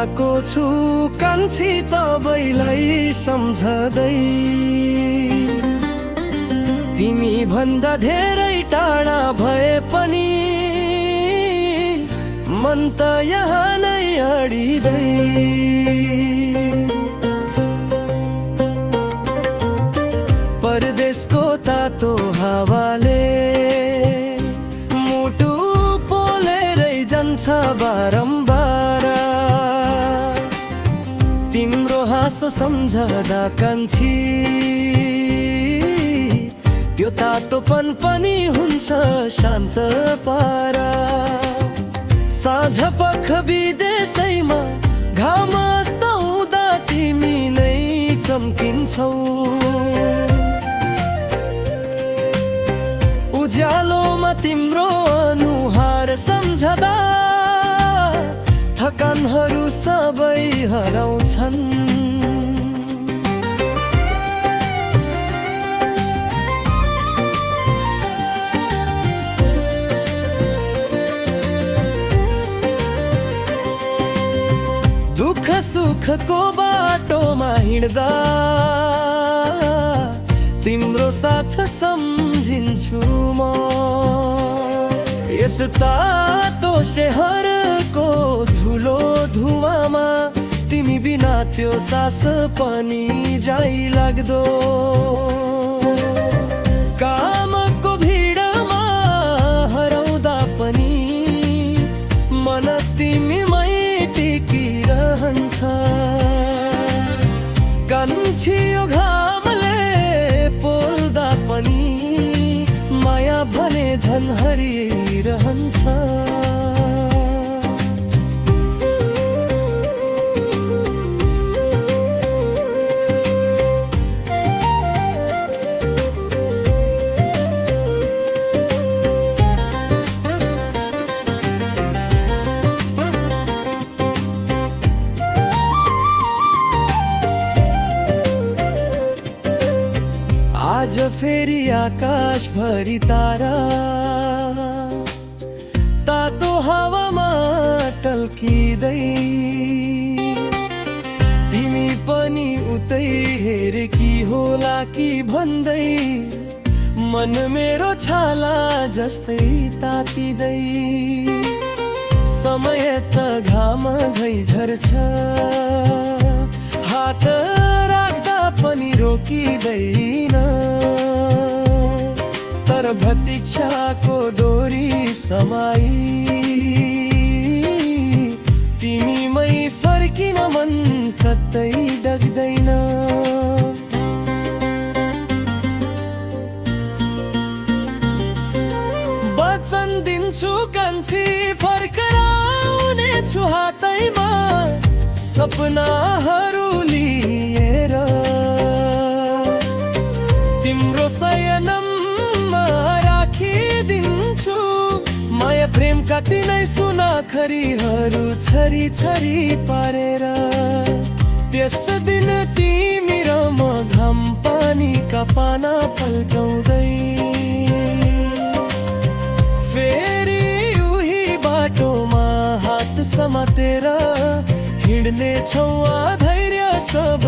आएको छु कान्छी सबैलाई सम्झदै। तिमी भन्दा धेरै टाढा भए पनि मन त यहाँ नै अडिँदै। परदेशको तातो हावाले मुटु पोलेरै जान्छ बारम्बार। तिम्रो हाँसो सम्झदा कान्छी त्यो तातोपन पनि हुन्छ शान्त पारा। साँझ पख विदेशैमा घाम अस्त हुँदा तिमी नै चम्किन्छौ। उज्यालोमा तिम्रो अनुहार सम्झदा थकानहरू सबै हराउँछन्। दुःख सुखको बाटोमा हिँड्दा तिम्रो साथ सम्झिन्छु म। यस तातो शहरको धुलो धुवामा तिमी बिना त्यो सास पनि जाइ लाग्दो। कामको भिडमा हराउँदा पनि मन तिमीमै टिकिरहन्छ। कान्छी यो घामले पोल्दा पनि माया भने झन् हरिरहन्छ। आज फेरि आकाश भरि तारा तातो हावामा टल्किँदै। तिमी पनि उतै हेरेकी होला कि भन्दै मन मेरो छाला जस्तै तातिँदै। समय त घाम झै झर्छ हात राख्दा पनि रोकिँदैन। तर प्रतीक्षाको डोरी समाई तिमीमै फर्किन मन कतै डग्दैन। वचन दिन्छु कान्छी फर्केर आउनेछु हातैमा सपनाहरू लिएर। तिम्रो शयनमा राखिदिन्छु माया प्रेमका तिनै सुनाखरीहरू छरी छरी पारेर। त्यस दिन तिमी र म घाम पानीका पाना पल्काउँदै फेरि उही बाटोमा हात समातेर हिँड्ने छौ। धैर्य सब